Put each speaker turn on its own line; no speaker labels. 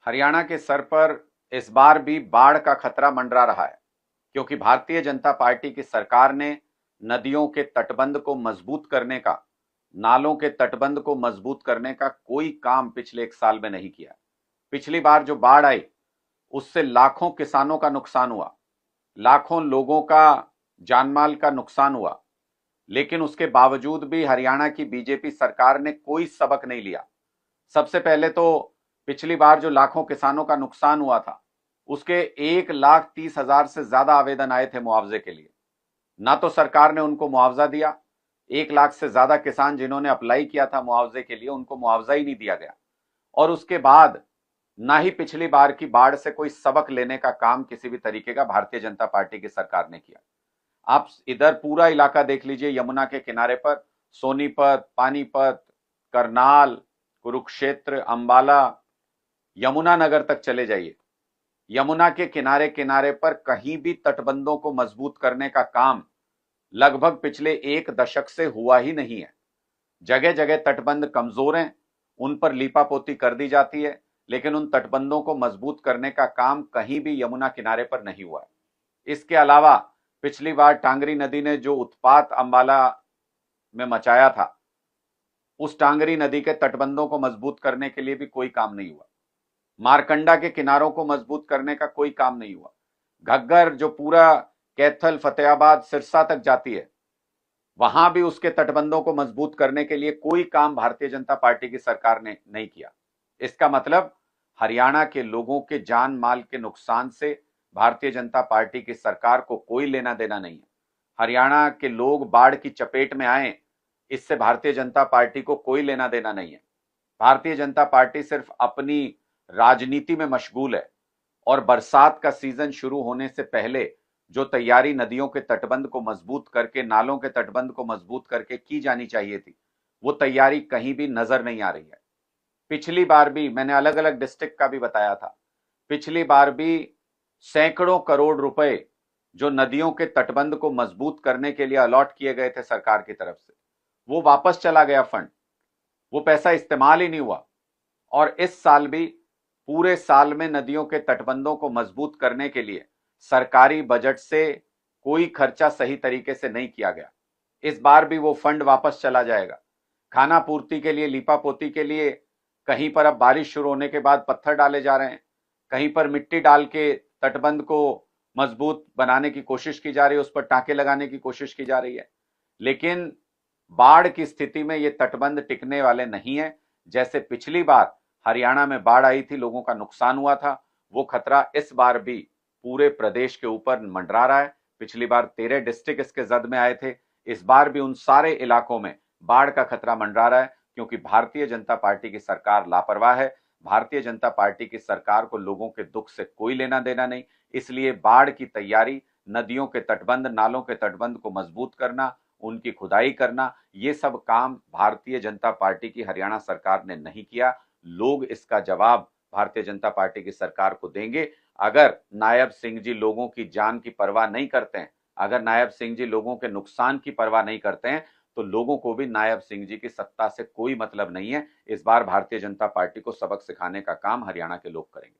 हरियाणा के सर पर इस बार भी बाढ़ का खतरा मंडरा रहा है, क्योंकि भारतीय जनता पार्टी की सरकार ने नदियों के तटबंध को मजबूत करने का, नालों के तटबंध को मजबूत करने का कोई काम पिछले एक साल में नहीं किया। पिछली बार जो बाढ़ आई उससे लाखों किसानों का नुकसान हुआ, लाखों लोगों का जानमाल का नुकसान हुआ, लेकिन उसके बावजूद भी हरियाणा की बीजेपी सरकार ने कोई सबक नहीं लिया। सबसे पहले तो पिछली बार जो लाखों किसानों का नुकसान हुआ था, उसके 1,30,000 से ज्यादा आवेदन आए थे मुआवजे के लिए। ना तो सरकार ने उनको मुआवजा दिया, 1 लाख से ज्यादा किसान जिन्होंने अप्लाई किया था मुआवजे के लिए, उनको मुआवजा ही नहीं दिया गया। और उसके बाद ना ही पिछली बार की बाढ़ से कोई सबक लेने का काम किसी भी तरीके का भारतीय जनता पार्टी की सरकार ने किया। आप इधर पूरा इलाका देख लीजिए, यमुना के किनारे पर सोनीपत, पानीपत, करनाल, कुरुक्षेत्र, अंबाला, यमुना नगर तक चले जाइए। यमुना के किनारे किनारे पर कहीं भी तटबंधों को मजबूत करने का काम लगभग पिछले 1 दशक से हुआ ही नहीं है। जगह जगह तटबंध कमजोर हैं, उन पर लीपापोती कर दी जाती है, लेकिन उन तटबंधों को मजबूत करने का काम कहीं भी यमुना किनारे पर नहीं हुआ है। इसके अलावा पिछली बार टांगरी नदी ने जो उत्पात अंबाला में मचाया था, उस टांगरी नदी के तटबंधों को मजबूत करने के लिए भी कोई काम नहीं हुआ। मारकंडा के किनारों को मजबूत करने का कोई काम नहीं हुआ। घग्गर जो पूरा कैथल, फतेहाबाद, सिरसा तक जाती है, वहां भी उसके तटबंधों को मजबूत करने के लिए कोई काम भारतीय जनता पार्टी की सरकार ने नहीं किया। इसका मतलब हरियाणा के लोगों के जान माल के नुकसान से भारतीय जनता पार्टी की सरकार को कोई लेना देना नहीं है। हरियाणा के लोग बाढ़ की चपेट में आए, इससे भारतीय जनता पार्टी को कोई लेना देना नहीं है। भारतीय जनता पार्टी सिर्फ अपनी राजनीति में मशगूल है, और बरसात का सीजन शुरू होने से पहले जो तैयारी नदियों के तटबंध को मजबूत करके, नालों के तटबंध को मजबूत करके की जानी चाहिए थी, वो तैयारी कहीं भी नजर नहीं आ रही है। पिछली बार भी मैंने अलग अलग डिस्ट्रिक्ट का भी बताया था, पिछली बार भी सैकड़ों करोड़ रुपए जो नदियों के तटबंध को मजबूत करने के लिए अलॉट किए गए थे सरकार की तरफ से, वो वापस चला गया फंड, वो पैसा इस्तेमाल ही नहीं हुआ। और इस साल भी पूरे साल में नदियों के तटबंधों को मजबूत करने के लिए सरकारी बजट से कोई खर्चा सही तरीके से नहीं किया गया। इस बार भी वो फंड वापस चला जाएगा। खाना पूर्ति के लिए, लीपापोती के लिए कहीं पर अब बारिश शुरू होने के बाद पत्थर डाले जा रहे हैं, कहीं पर मिट्टी डाल के तटबंध को मजबूत बनाने की कोशिश की जा रही है, उस पर टांके लगाने की कोशिश की जा रही है। लेकिन बाढ़ की स्थिति में ये तटबंध टिकने वाले नहीं है। जैसे पिछली बार हरियाणा में बाढ़ आई थी, लोगों का नुकसान हुआ था, वो खतरा इस बार भी पूरे प्रदेश के ऊपर मंडरा रहा है। पिछली बार 13 डिस्ट्रिक्ट इसके जद में आए थे, इस बार भी उन सारे इलाकों में बाढ़ का खतरा मंडरा रहा है, क्योंकि भारतीय जनता पार्टी की सरकार लापरवाह है। भारतीय जनता पार्टी की सरकार को लोगों के दुख से कोई लेना देना नहीं। इसलिए बाढ़ की तैयारी, नदियों के तटबंध, नालों के तटबंध को मजबूत करना, उनकी खुदाई करना, ये सब काम भारतीय जनता पार्टी की हरियाणा सरकार ने नहीं किया। लोग इसका जवाब भारतीय जनता पार्टी की सरकार को देंगे। अगर नायब सिंह जी लोगों की जान की परवाह नहीं करते हैं, अगर नायब सिंह जी लोगों के नुकसान की परवाह नहीं करते हैं, तो लोगों को भी नायब सिंह जी की सत्ता से कोई मतलब नहीं है। इस बार भारतीय जनता पार्टी को सबक सिखाने का काम हरियाणा के लोग करेंगे।